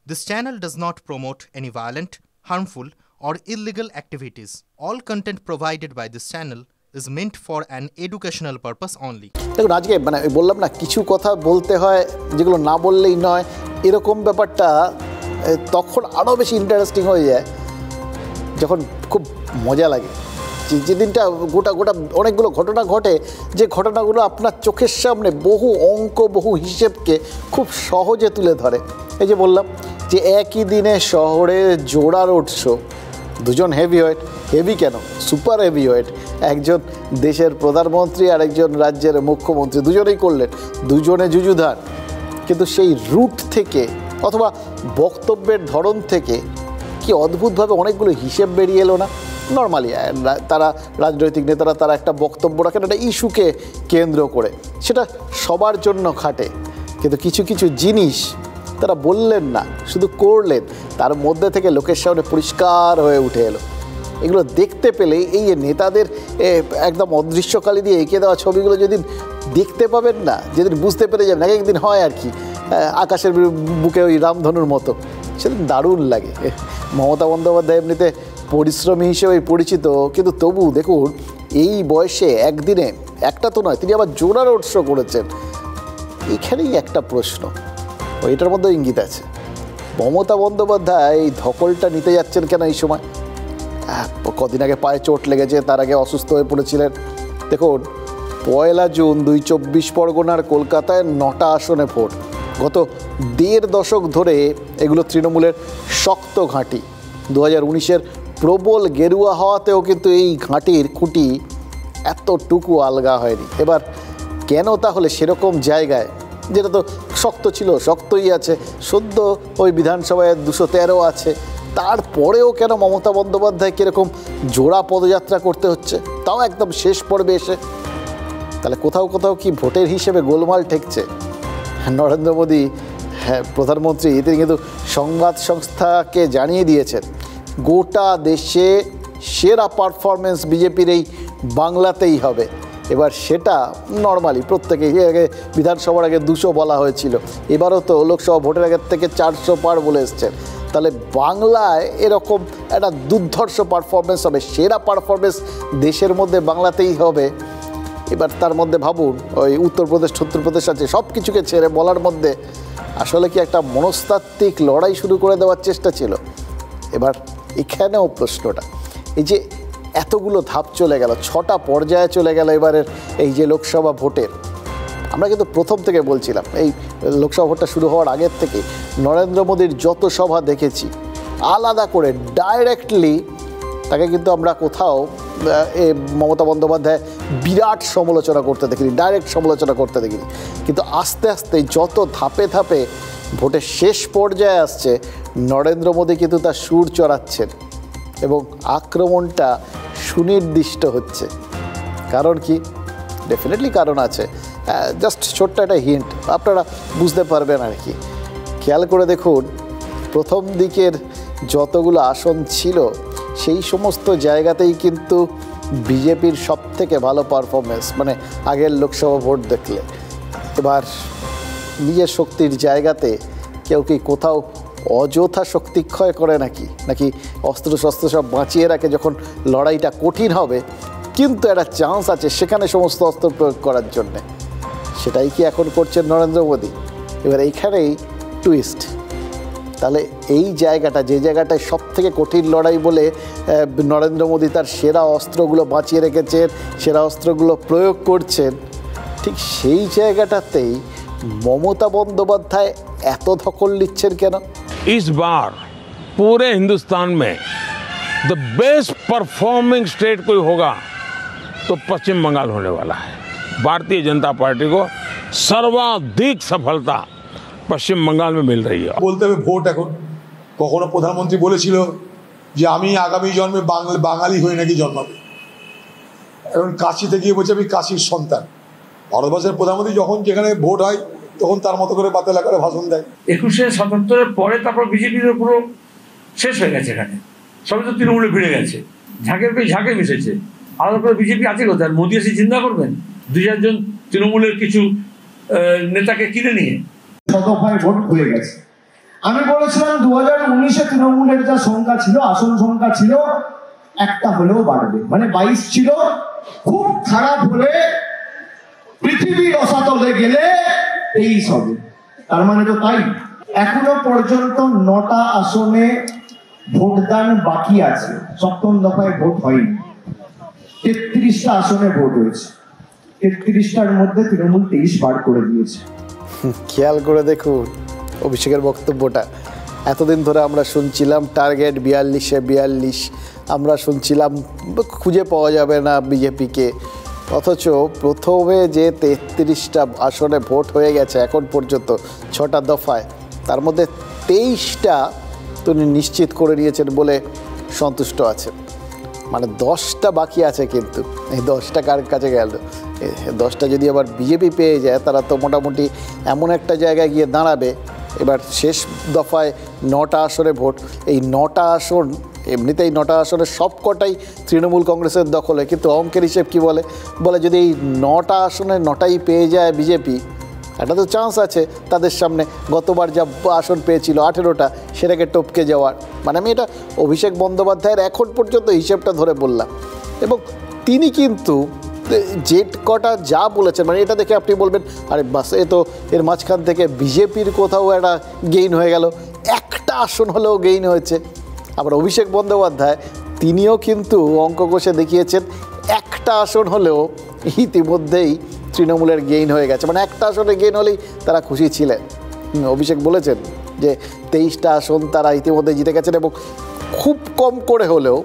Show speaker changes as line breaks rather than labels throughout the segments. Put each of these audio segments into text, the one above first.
This channel does not promote any violent, harmful, or illegal activities. All content provided by this channel is meant for an educational purpose only.
দেখুন আজকে বললাম না কিছু কথা বলতে হয় যেগুলো না বললেই নয়, এরকম ব্যাপারটা তখন আরও বেশি ইন্টারেস্টিং হয়ে যায় যখন খুব মজা লাগে। যেদিনটা গোটা অনেকগুলো ঘটনা ঘটে, যে ঘটনাগুলো আপনার চোখের সামনে বহু অঙ্ক বহু হিসেবকে খুব সহজে তুলে ধরে। এই যে বললাম যে একই দিনে শহরে জোড়া রোড শো, দুজন হেভিওয়েট, হেভি কেন সুপার হেভিওয়েট, একজন দেশের প্রধানমন্ত্রী আর একজন রাজ্যের মুখ্যমন্ত্রী, দুজনেই করলেন, দুজনে যুযুধান। কিন্তু সেই রুট থেকে অথবা বক্তব্যের ধরন থেকে কি অদ্ভুতভাবে অনেকগুলো হিসেব বেরিয়ে এলো না? নর্মালি তারা রাজনৈতিক নেতারা তারা একটা বক্তব্য রাখেন একটা ইস্যুকে কেন্দ্র করে, সেটা সবার জন্য খাটে, কিন্তু কিছু কিছু জিনিস তারা বললেন না, শুধু করলেন, তার মধ্যে থেকে লোকের সামনে পরিষ্কার হয়ে উঠে এলো। এগুলো দেখতে পেলে এই নেতাদের একদম অদৃশ্যকালী দিয়ে এঁকে দেওয়া ছবিগুলো যেদিন দেখতে পাবেন না, যেদিন বুঝতে পেরে যাবেন, একদিন হয় আর কি আকাশের বুকে ওই রামধনুর মতো, সেদিন দারুণ লাগে। মমতা বন্দ্যোপাধ্যায় এমনিতে পরিশ্রমী হিসেবে পরিচিত, কিন্তু তবু দেখুন এই বয়সে একদিনে একটা তো নয়, তিনি আবার জোড়া রোড শো করেছেন। এখানেই একটা প্রশ্ন, এটার মধ্যে ইঙ্গিত আছে, মমতা বন্দ্যোপাধ্যায় এই ধকলটা নিতে যাচ্ছেন কেন এই সময়? কদিন আগে পায়ে চোট লেগেছে, তার আগে অসুস্থ হয়ে পড়েছিলেন। দেখুন 1 জুন 24 পরগনার কলকাতায় 9টা আসনে ভোট। গত 1.5 দশক ধরে এগুলো তৃণমূলের শক্ত ঘাঁটি। 2019-এর প্রবল গেরুয়া হওয়াতেও কিন্তু এই ঘাঁটির খুঁটি এতটুকু আলগা হয়নি। এবার কেন তাহলে সেরকম জায়গায়, যেটা তো শক্ত ছিল শক্তই আছে, সদ্য ওই বিধানসভায় 213 আছে, তারপরেও কেন মমতা বন্দ্যোপাধ্যায় কীরকম জোড়া পদযাত্রা করতে হচ্ছে, তাও একদম শেষ পর্বে এসে? তাহলে কোথাও কোথাও কি ভোটের হিসেবে গোলমাল ঠেকছে? নরেন্দ্র মোদী প্রধানমন্ত্রী তিনি কিন্তু সংবাদ সংস্থাকে জানিয়ে দিয়েছেন গোটা দেশে সেরা পারফরমেন্স বিজেপির এই বাংলাতেই হবে। এবার সেটা নর্মালি প্রত্যেকে, আগে বিধানসভার আগে 200 বলা হয়েছিল, এবারও তো লোকসভা ভোটের আগের থেকে 400 পার বলে এসছেন। তাহলে বাংলায় এরকম একটা দুর্ধর্ষ পারফরমেন্স হবে, সেরা পারফরমেন্স দেশের মধ্যে বাংলাতেই হবে। এবার তার মধ্যে ভাবুন ওই উত্তরপ্রদেশ আছে, সব কিছুকে ছেড়ে বলার মধ্যে আসলে কি একটা মনস্তাত্ত্বিক লড়াই শুরু করে দেওয়ার চেষ্টা ছিল? এবার এখানেও প্রশ্নটা, এই যে এতগুলো ধাপ চলে গেল, 6টা পর্যায়ে চলে গেল এবারের এই যে লোকসভা ভোটের, আমরা কিন্তু প্রথম থেকে বলছিলাম, এই লোকসভা ভোটটা শুরু হওয়ার আগের থেকে নরেন্দ্র মোদীর যত সভা দেখেছি আলাদা করে ডাইরেক্টলি তাকে কিন্তু আমরা কোথাও মমতা বন্দ্যোপাধ্যায় বিরাট সমালোচনা করতে দেখিনি, ডাইরেক্ট সমালোচনা করতে দেখিনি। কিন্তু আস্তে আস্তে যত ধাপে ধাপে ভোটের শেষ পর্যায়ে আসছে, নরেন্দ্র মোদী কিন্তু তার সুর চড়াচ্ছেন এবং আক্রমণটা সুনির্দিষ্ট হচ্ছে। কারণ কি? ডেফিনেটলি কারণ আছে, জাস্ট ছোট্ট একটা হিন্ট আপনারা বুঝতে পারবেন আর কি। খেয়াল করে দেখুন প্রথম দিকের যতগুলো আসন ছিল সেই সমস্ত জায়গাতেই কিন্তু বিজেপির সবথেকে ভালো পারফরমেন্স, মানে আগের লোকসভা ভোট দেখলে। এবার নিজের শক্তির জায়গাতে কেউ কি কোথাও অযথা শক্তিক্ষয় করে নাকি অস্ত্রশস্ত্র সব বাঁচিয়ে রাখে, যখন লড়াইটা কঠিন হবে কিন্তু একটা চান্স আছে সেখানে সমস্ত অস্ত্র প্রয়োগ করার জন্যে? সেটাই কি এখন করছেন নরেন্দ্র মোদী? এবার এইখানেই টুইস্ট। তাহলে এই জায়গাটা, যে জায়গাটায় সব থেকে কঠিন লড়াই বলে নরেন্দ্র মোদী তার সেরা অস্ত্রগুলো বাঁচিয়ে রেখেছেন, সেরা অস্ত্রগুলো প্রয়োগ করছেন, ঠিক সেই জায়গাটাতেই মমতা বন্দ্যোপাধ্যায় এত ধকল নিচ্ছেন কেন?
इस बार पूरे हिंदुस्तान में द बेस्ट परफॉर्मिंग स्टेट कोई होगा तो पश्चिम बंगाल होने वाला है। भारतीय जनता पार्टी को सर्वाधिक सफलता पश्चिम बंगाल में मिल रही है।
বলতে হবে ভোট এখন, কখনো প্রধানমন্ত্রী বলেছিল যে আমি আগামী জন্মে বাঙালি হয়ে নাকি জন্মাবে, এখন কাশিতে গিয়ে বলছে আমি কাশির সন্তান। ভারতবর্ষের প্রধানমন্ত্রী যখন যেখানে ভোট হয় তখন তার মতো করে বাতিল করে ভাষণ দেয়।
2177-এর পরে তারপর বিজেপির পুরো শেষ হয়ে গেছে, এখানে সবাই তো তৃণমূলে ফিরে গেছে, ঝাঁকের পেয়ে ঝাঁকে মিশেছে। আলাদা করে বিজেপি আছে কোথায়? মোদী এসে চিন্তা করবেন 2-4 জন তৃণমূলের কিছু নেতাকে কিনে নিয়ে
শতভাগ ভোট হয়ে গেছে। আমি বলেছিলাম 2019-এ তৃণমূলের যা সংখ্যা ছিল, আসন সংখ্যা ছিল, একটা হলেও বাড়বে, মানে 22 ছিল, খুব খারাপ হলে পৃথিবীর রসাতলে গেলে 23 হবে। তার মানে তো তাই। এখনো পর্যন্ত 9টা আসনে ভোটদান বাকি আছে, সপ্তম দফায় ভোট হয়নি। 33টা আসনে ভোট হয়েছে, 33টার মধ্যে তৃণমূল 23 বার করে দিয়েছে।
খেয়াল করে দেখুন অভিষেকের বক্তব্যটা। এতদিন ধরে আমরা শুনছিলাম টার্গেট 42-এ 42, আমরা শুনছিলাম খুঁজে পাওয়া যাবে না বিজেপিকে, অথচ প্রথমে যে 33টা আসনে ভোট হয়ে গেছে এখন পর্যন্ত 6টা দফায়, তার মধ্যে 23টা তিনি নিশ্চিত করে নিয়েছেন বলে সন্তুষ্ট আছেন। মানে 10টা বাকি আছে, কিন্তু এই 10টা কার কাছে গেল? 10টা যদি আবার বিজেপি পেয়ে যায়, তারা তো মোটামুটি এমন একটা জায়গায় গিয়ে দাঁড়াবে। এবার শেষ দফায় 9টা আসনে ভোট, এই 9টা আসন এমনিতেই 9টা আসনের সবকটাই তৃণমূল কংগ্রেসের দখলে, কিন্তু অঙ্কের হিসেব কী বলে যদি এই 9টা আসনে 9টাই পেয়ে যায় বিজেপি, একটা তো চান্স আছে তাদের সামনে গতবার যা আসন পেয়েছিল 18টা, সেটাকে টপকে যাওয়ার। মানে আমি এটা অভিষেক বন্দ্যোপাধ্যায়ের এখন পর্যন্ত হিসেবটা ধরে বললাম, এবং তিনি কিন্তু যে কটা যা বলেছেন, মানে এটা দেখে আপনি বলবেন আরে বাস, এর মাঝখান থেকে বিজেপির কোথাও একটা গেইন হয়ে গেল, একটা আসন হলেও গেইন হয়েছে। আবার অভিষেক বন্দ্যোপাধ্যায় তিনিও কিন্তু অঙ্ক কষে দেখিয়েছেন একটা আসন হলেও ইতিমধ্যেই তৃণমূলের গেইন হয়ে গেছে, মানে একটা আসনে গেইন হলেই তারা খুশি ছিলেন। অভিষেক বলেছেন যে 23টা আসন তারা ইতিমধ্যে জিতে গেছেন, এবং খুব কম করে হলেও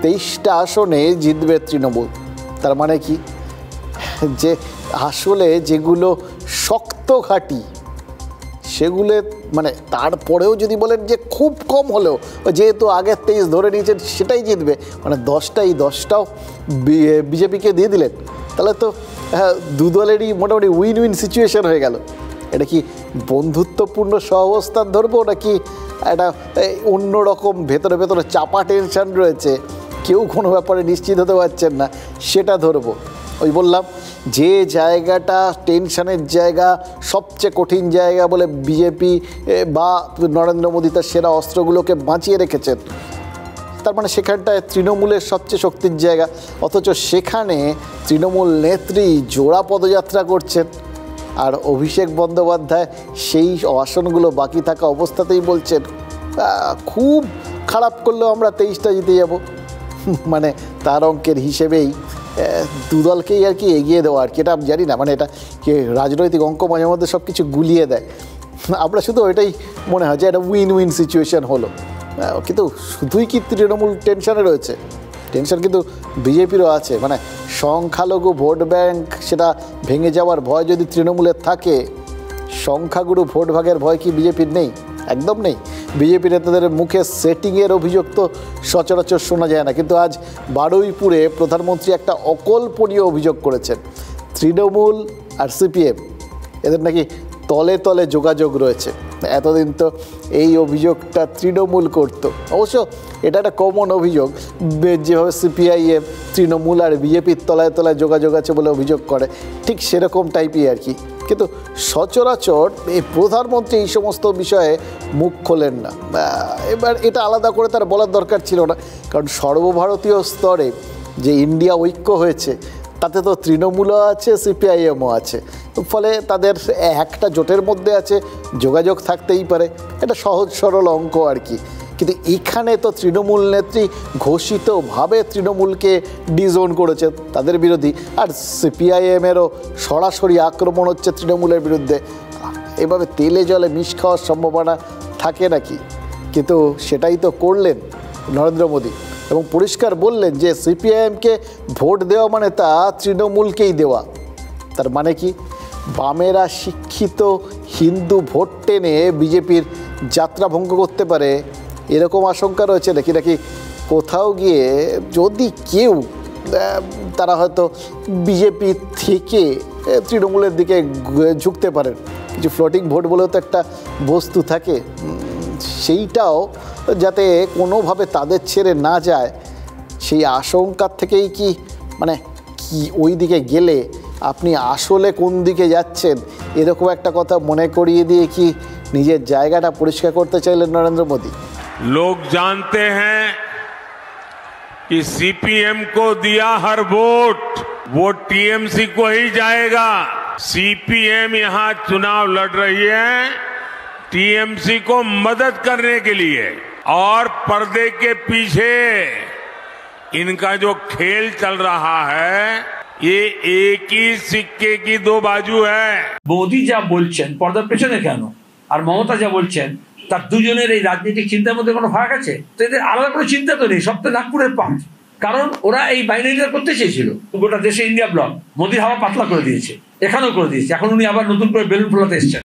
23টা আসনে জিতবে তৃণমূল। তার মানে কি, যে আসলে যেগুলো শক্ত ঘাঁটি সেগুলো, মানে তারপরেও যদি বলেন যে খুব কম হলেও, যেহেতু আগের 23 ধরে নিয়েছেন সেটাই জিতবে, মানে 10টাও বিজেপিকে দিয়ে দিলেন, তাহলে তো দু দলেরই মোটামুটি উইন উইন সিচুয়েশন হয়ে গেল। এটা কি বন্ধুত্বপূর্ণ সহাবস্থান ধরবো, নাকি একটা অন্যরকম ভেতরে ভেতরে চাপা টেনশন রয়েছে, কেউ কোনো ব্যাপারে নিশ্চিত হতে পারছেন না, সেটা ধরবো? ওই বললাম যে জায়গাটা টেনশনের জায়গা, সবচেয়ে কঠিন জায়গা বলে বিজেপি বা নরেন্দ্র মোদী তার সেরা অস্ত্রগুলোকে বাঁচিয়ে রেখেছেন, তার মানে সেখানটায় তৃণমূলের সবচেয়ে শক্তির জায়গা, অথচ সেখানে তৃণমূল নেত্রী জোড়া পদযাত্রা করছেন, আর অভিষেক বন্দ্যোপাধ্যায় সেই আসনগুলো বাকি থাকা অবস্থাতেই বলছেন খুব খারাপ করলেও আমরা 23টা জিতে যাব। মানে তার অঙ্কের হিসেবেই দুদলকেই আর কি এগিয়ে দেওয়া, আর কি এটা আমি জানি না, মানে এটা কি রাজনৈতিক অঙ্ক মাঝে মধ্যে সব কিছু গুলিয়ে দেয়। আমরা শুধু ওইটাই মনে হয় যে একটা উইন উইন সিচুয়েশান হলো, কিন্তু শুধুই কি তৃণমূল টেনশানে রয়েছে? টেনশন কিন্তু বিজেপিরও আছে, মানে সংখ্যালঘু ভোট ব্যাংক সেটা ভেঙে যাওয়ার ভয় যদি তৃণমূলের থাকে, সংখ্যাগুরু ভোট ভাগের ভয় কি বিজেপির নেই? একদম নেই। বিজেপি নেতাদের মুখে সেটিংয়ের অভিযোগ তো সচরাচর শোনা যায় না, কিন্তু আজ বারুইপুরে প্রধানমন্ত্রী একটা অকল্পনীয় অভিযোগ করেছেন। তৃণমূল আর সিপিএম এদের নাকি তলে তলে যোগাযোগ রয়েছে। এতদিন তো এই অভিযোগটা তৃণমূল করত, অবশ্য এটা একটা কমন অভিযোগ, যেভাবে সিপিআইএম তৃণমূল আর বিজেপির তলায় তলায় যোগাযোগ আছে বলে অভিযোগ করে, ঠিক সেরকম টাইপই আর কি। কিন্তু সচরাচর এই প্রধানমন্ত্রী এই সমস্ত বিষয়ে মুখ খোলেন না। এবার এটা আলাদা করে তার বলার দরকার ছিল না, কারণ সর্বভারতীয় স্তরে যে ইন্ডিয়া ঐক্য হয়েছে তাতে তো তৃণমূলও আছে, সিপিআইএমও আছে, ফলে তাদের একটা জোটের মধ্যে আছে, যোগাযোগ থাকতেই পারে, এটা সহজ সরল অঙ্ক আর কি। কিন্তু এখানে তো তৃণমূল নেত্রী ঘোষিতভাবে তৃণমূলকে ডিজোন করেছে, তাদের বিরোধী, আর সিপিআইএমেরও সরাসরি আক্রমণ হচ্ছে তৃণমূলের বিরুদ্ধে। এভাবে তেলে জলে মিশ খাওয়ার সম্ভাবনা থাকে নাকি? কিন্তু সেটাই তো করলেন নরেন্দ্র মোদী, এবং পরিষ্কার বললেন যে সিপিআইএমকে ভোট দেওয়া মানে তা তৃণমূলকেই দেওয়া। তার মানে কি, বামেরা শিক্ষিত হিন্দু ভোট টেনে বিজেপির যাত্রা ভঙ্গ করতে পারে এরকম আশঙ্কা রয়েছে নাকি কোথাও গিয়ে যদি কেউ তারা হয়তো বিজেপি থেকে তৃণমূলের দিকে ঝুঁকতে পারেন, কিছু ফ্লোটিং ভোট বলেও তো একটা বস্তু থাকে, সেইটাও যাতে কোনোভাবে তাদের ছেড়ে না যায় সেই আশঙ্কার থেকেই কি, মানে কি ওই দিকে গেলে আপনি আসলে কোন দিকে যাচ্ছেন এরকম একটা কথা মনে করিয়ে দিয়ে কি নিজের জায়গাটা পরিষ্কার করতে চাইলেন নরেন্দ্র মোদী।
लोग जानते हैं कि सीपीएम को दिया हर वोट वो टीएमसी को ही जाएगा। सीपीएम यहां चुनाव लड़ रही है टीएमसी को मदद करने के लिए, और पर्दे के पीछे इनका जो खेल चल रहा है ये एक ही सिक्के की दो बाजू है।
মোদি যা বলছেন পর্দার পেছনে কেন, আর মমতা যা বলছেন, তার দুজনের এই রাজনৈতিক চিন্তার মধ্যে কোনো ফারাক আছে? তো এদের আলাদা কোনো চিন্তা তো নেই, সব তো নাগপুরের পাঠ। কারণ ওরা এই বাইনারিটা করতে চেয়েছিল, গোটা দেশে ইন্ডিয়া ব্লক মোদির হাওয়া পাতলা করে দিয়েছে, এখানেও করে দিয়েছে। এখন উনি আবার নতুন করে বেলুন ফোলাতে এসছেন।